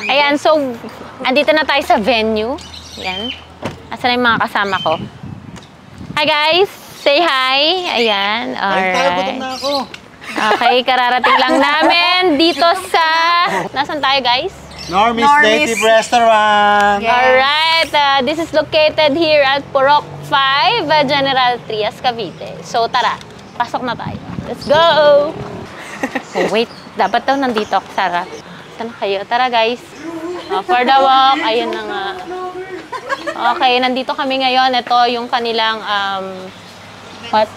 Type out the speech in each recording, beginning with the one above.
Ayan, so, andito na tayo sa venue. Ayan. Asa na yung mga kasama ko? Hi guys! Say hi! Ayan, alright. Okay, kararating lang namin dito sa... Nasaan tayo guys? Normie's Native Restaurant! Yes. Alright, this is located here at Purok 5, General Trias, Cavite. So tara, pasok na tayo. Let's go! Oh, wait, dapat daw nandito ako, Sarah. Saan kayo? Tara guys. For the walk, ayun na nga. Okay, nandito kami ngayon. Ito yung kanilang what?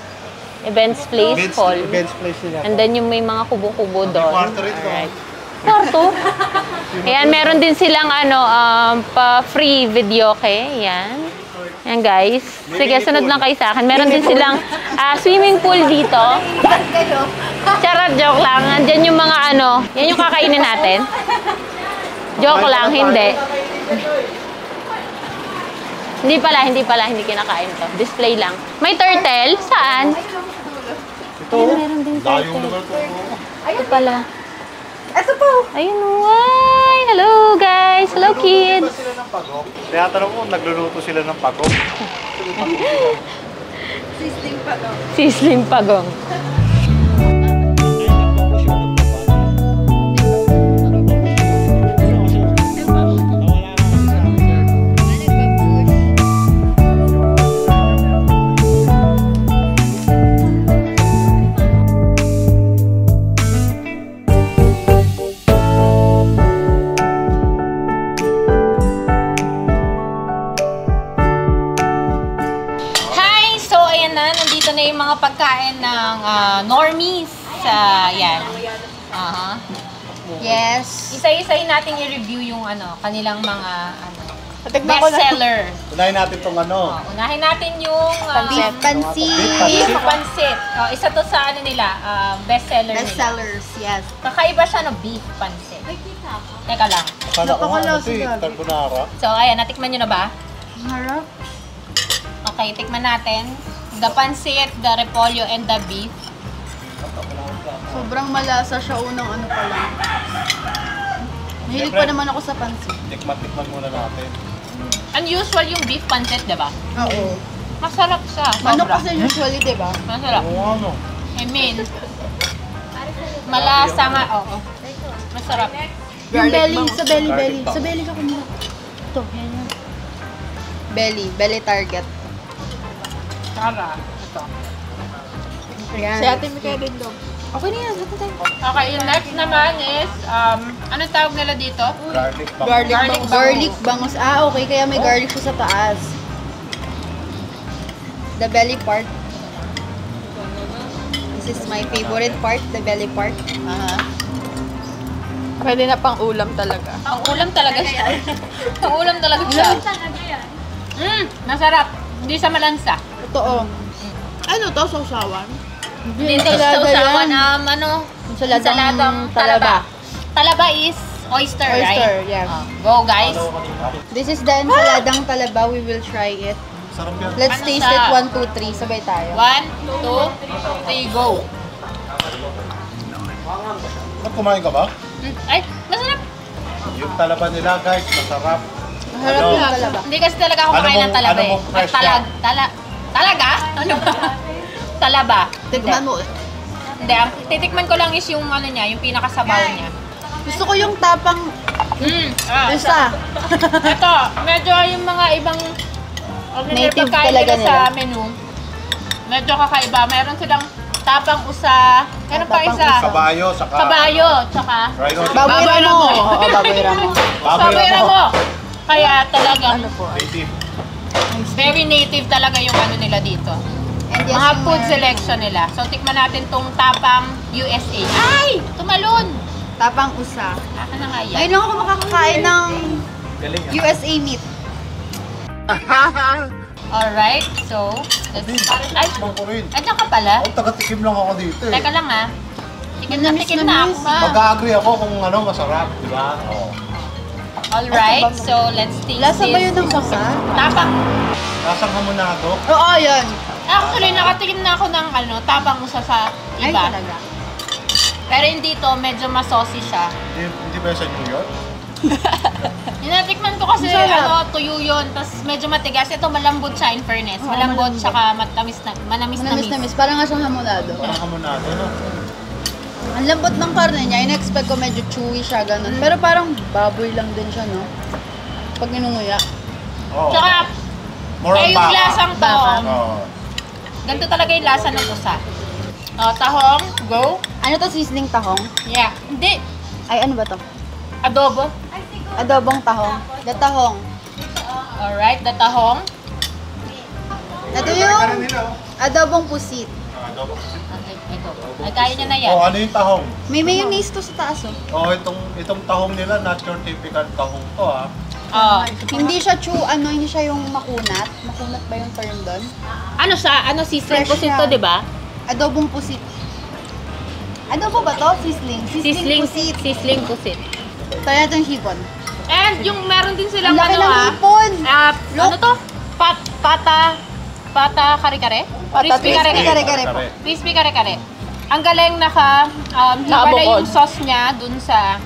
Events place hall. Events place nila. And then yung may mga kubo-kubo doon. Alright. Kwarto. Ayan, meron din silang pa-free video, okay? Ayan. Ayan, guys. Sige, sunod lang kayo sa akin. Meron din silang swimming pool dito. Charot, joke lang. Andyan yung mga yan yung kakainin natin. Joke lang, hindi. Hindi kinakain to. Display lang. May turtle? Saan? Ito. Meron din turtle. Ito pala. Ito po! Ayun, why? Hello, guys. Hello, kids. Kaya tanong ko, nagluluto sila ng pagong. Sisling pagong. Sisling pagong. Nandito na yung mga pagkain ng normies. Yan. Yes. Isa-isahin natin i-review yung kanilang mga bestseller. Unahin natin itong unahin natin yung Pansit. beef pancit. Isa to sa nila, bestseller nila. Bestsellers, yes. Kakaiba siya beef pancit. Teka lang. Carbonara. So, ayan, natikman nyo na ba? Harap. Okay, tikman natin. The pancit, the repolyo, and the beef. Sobrang malasa siya unang pa lang. Mahilig pa naman ako sa pansit. Tikman muna natin. Unusual yung beef pancit, diba? Oo. Masarap siya. Ano kasi usually, diba? Masarap. Oo, I mean, malasa nga, oo. Masarap. Yung belly, sa belly. Sa belly ka kumuha. Ito, yan yan. Belly target. Tara. Ito. Ayan. Si Ate Mika din daw. Okay na yan. Okay, yung next naman is, anong tawag nila dito? Garlic bangus. Garlic bangus. Okay. Kaya may garlic siya sa taas. The belly part. This is my favorite part, the belly part. Pwede na pang ulam talaga. Ang ulam talaga siya. Ang ulam talaga siya. Masarap. Hindi sa malansa. Totoo. Ano to? Sausawan? Hindi sa usawan Ensaladang talaba. Talaba is oyster, right? Oyster, yeah. Go, guys. This is the ensaladang talaba. We will try it. Sarap yan. Let's taste it. 1, 2, 3. Sabay tayo. 1, 2, 3, go. Kumain ka ba? Ay, masarap. Yung talaba nila, guys, masarap. Harap yung talaba. Hindi kasi talaga ako makain ng talaba eh. Talaga? Ano ba? Talaba. Tikman mo. Hindi, ang titikman ko lang is yung niya, yung pinakasabaw niya. Gusto ko yung tapang isa. Ito, medyo yung mga ibang Native pagkain talaga nila sa menu. Medyo kakaiba. Meron silang tapang usa. Meron pa isa. Kabayo, saka... Kabayo, tsaka Baboy ramo. Oo, baboy ramo. Baboy ramo. Kaya talagang Native. very native talaga yung nila dito. And yes, Mga food selection nila. So, tikman natin tong tapang USA. Ay! Tumalon! Tapang usa. Akin na nga yan. Ngayon lang ako makakakain ng USA meat. Alright, so, let's start. Ay, andyan ka pala. Ako, taga-tikim lang ako dito eh. Teka lang Tikim na ako. Mag-agree ako kung masarap, di ba? Oo. Alright, so let's taste Lasa ba yun ng this. usa? Tapang. Lasang hamonado. Oo, yun. Actually, nakatikim na ako ng tapang usa sa iba. Ay, talaga. Pero hindi to, medyo masaucy siya. Hindi ba sa New York? Tinatikman ko kasi Masarap. tuyo yun, tapos medyo matigas. Ito malambot siya in fairness. Malambot, tsaka manamis-namis. Manamis-namis. Parang nga siyang hamonado. Parang kamunado, no? Ang lambot ng karne niya. In-expect ko medyo chewy siya, ganun. Pero parang baboy lang din siya, no? Pag inunguya. Oo. Tsaka, More on yung baka. lasang to, Baka. Oo. ganito talaga yung lasa ng pusa. Tahong, go. Ano to, sizzling tahong? Yeah. Hindi. Ay, ano ba to? Adobo. Adobong tahong. The tahong. Alright, the tahong. Ito Kaya yung nila, oh. adobong pusit. Adobo kasi. Okay, ito. Ay, kaya niya na yan. Oh, ano yung tahong? May mayonnaise to sa taas, oh. Oh, itong tahong nila, not your typical tahong to, ah. Hindi siya hindi siya yung makunat. Makunat ba yung term doon? Ano siya? Ano sizzling Fresh pusit siya. to, di ba? Adobong pusit. Adobo ba to? Sizzling. Sizzling pusit. Sizzling pusit. Kaya ito yung hipon. And yung meron din silang Ang laki ano ng hipon! ano to? Pata kare-kare? Crispy kare-kare. Kare-kare. Crispy kare-kare. Ang galing hiwa na yung sauce niya dun sa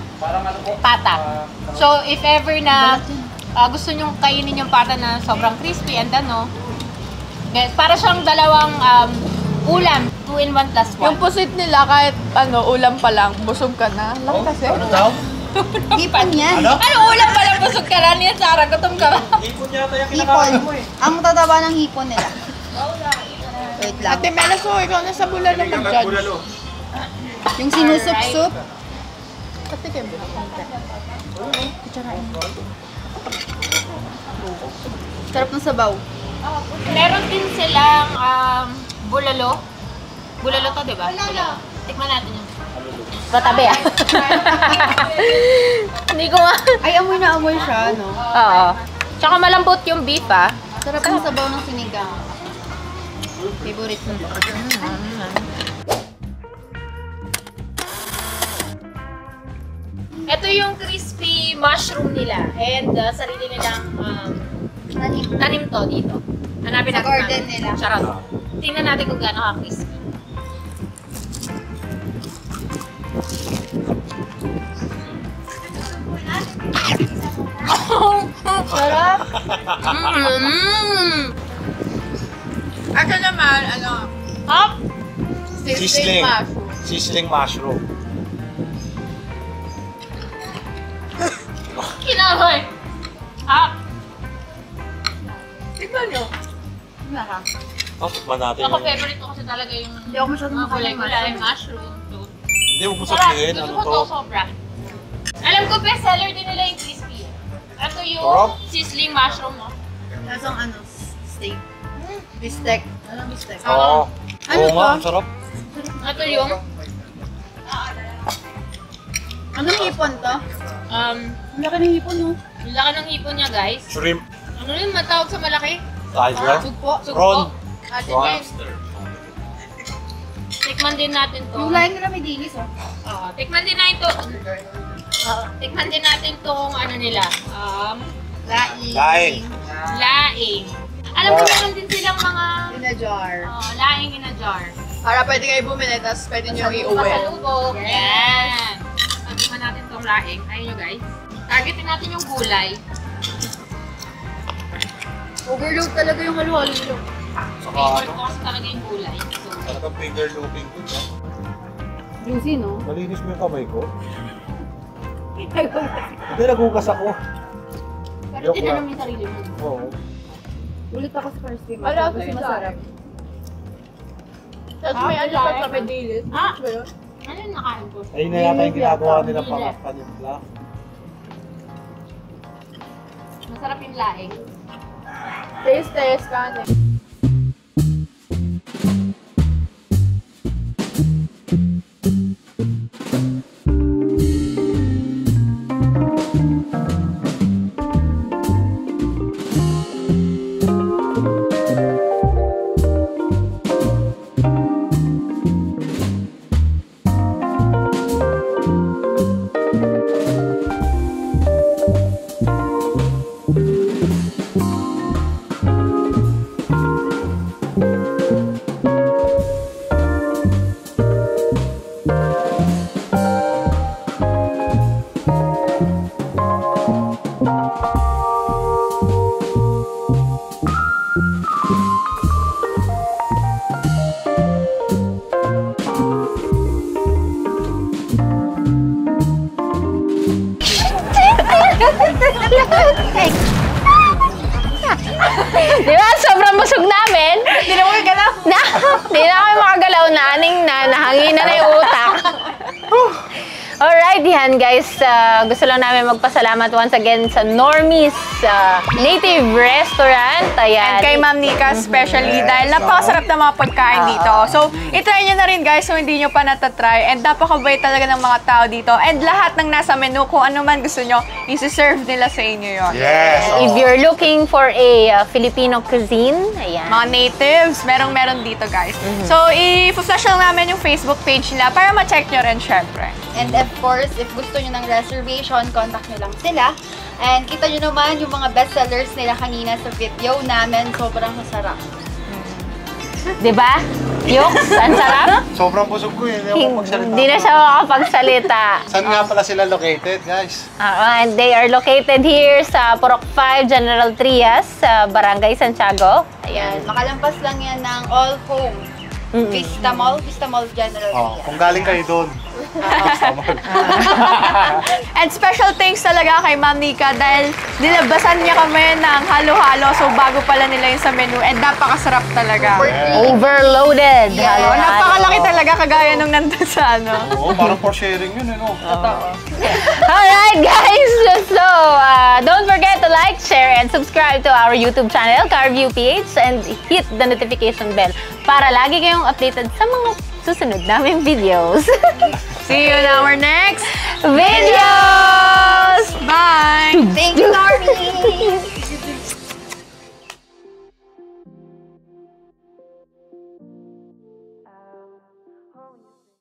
pata. So, if ever na gusto nyong kainin yung pata na sobrang crispy and ano, para siyang dalawang ulam. 2-in-1 plus 1. Yung pusit nila, kahit ulam pa lang, busog ka na. Laki kasi. Ano daw? Hipon yan. Ano? Ano ulam pala busog ka na niya, Sarah? Gutom ka ba? Hipon. Ang tataba ng hipon nila. Wait lang. Ate Melaso, ikaw na sa bulalo mag-judge. Yung sinusup-sup. Patikim. Sarap ng sabaw. Meron din silang bulalo. Bulalo to, di ba? Bulalo. Tikman natin yun. Patabi ah. Hindi ko nga. Ay, amoy na amoy siya, no? Oo. Tsaka malambot yung beef ah. Sarap ng sabaw ng sinigang. Favorite ko. Ito yung crispy mushroom nila. And sarili nilang tanim to dito. Hanapin Sa natin. garden nila. Charot. Tingnan natin kung gaano ka-crispy. Sarap. Ako naman, Hop! Sizzling. mushroom. Sizzling mushroom. Kinahoy! Hop! Tignan nyo. Oh, tikman natin Ako yun. favorite ko kasi talaga yung Hindi ako masyadong mga makain gulay-gulay, mushroom. Hindi, huwag mo Sarap! sabihin. Gusto Ano ko to? to sobra. Alam ko best seller din nila yung crispy. Ito yung Sarap. sizzling mushroom mo. Lasang steak. Bistek. Anong bistek? Oo. Ano Oo nga, to? ang sarap. Ito yung Anong hipon to? Ang laki ng hipon, no? yung laki ng hipon niya, guys. Shrimp. Ano yun matawag sa malaki? Tiger. Sugpo. Prawn. Ate Prawn. Jen, tikman din natin to. Yung laing nila may dinis, oh. Oo, tikman din natin to. Tikman din natin tong ano nila. Laing. Laing. Laing. Alam ko meron din silang mga In a jar. laing in a jar. Para pwede kayo bumili, tapos pwede nyo iuwi. Pasalubog. Yan. Tikman natin tong laing. Ayun nyo guys. Targetin natin yung gulay. Overload talaga yung halo-halo nila. Saka Favorite ano? ko kasi talaga yung gulay. So, Talagang finger looping ko. Juicy, no? Malinis mo yung kamay ko. Hindi, nagugas ako. Pero Joke tinanong lang. mo yung sarili mo. Oo. Ulit ako sa first time. Wala, Kasi gusto masarap. Tapos may ano pa sa medilis. Ah! Ba yun? ano yung nakain ko? Ayun na yata yung ginagawa nila Hindi. para panimpla. Masarap yung laing. Taste ka. Alright, yan guys. Gusto lang namin magpasalamat once again sa Normies Native Restaurant. Ayan. And kay Ma'am Nika especially dahil napakasarap na mga pagkain dito. So, itry nyo na rin guys kung hindi nyo pa natatry. And napakabait talaga ng mga tao dito. And lahat ng nasa menu, kung ano man gusto nyo, isi-serve nila sa inyo yun. Yes. If you're looking for a Filipino cuisine, ayan. Mga natives, meron dito guys. So, i-flash lang namin yung Facebook page nila para ma-check nyo rin syempre. And of course, if gusto nyo ng reservation, contact nyo lang sila. And kita nyo naman yung mga bestsellers nila kanina sa video namin. Sobrang masarap. Diba? Yoks, ang sarap. Sobrang busog ko eh. Hindi ako magsalita. Hindi na siya makakapagsalita. Saan nga pala sila located, guys? And they are located here sa Purok 5, General Trias, sa Barangay Santiago. Ayan. Makalampas lang yan ng All Home. Vista Mall General Oh, Trias. kung galing kayo doon. And special thanks talaga kay Ma'am Nika dahil nilabasan niya kami ng halo-halo. So, bago pala nila yun sa menu. And napakasarap talaga. Overloaded. Yeah. Halo-halo. Napakalaki talaga kagaya nung nandun sa ano. Oo, parang for sharing yun, no? Alright guys, so don't forget to like, share, and subscribe to our YouTube channel, CarView PH, and hit the notification bell para lagi kayong updated sa mga susunod naming videos. See you in our next Videos! Bye! Thank you, Normies!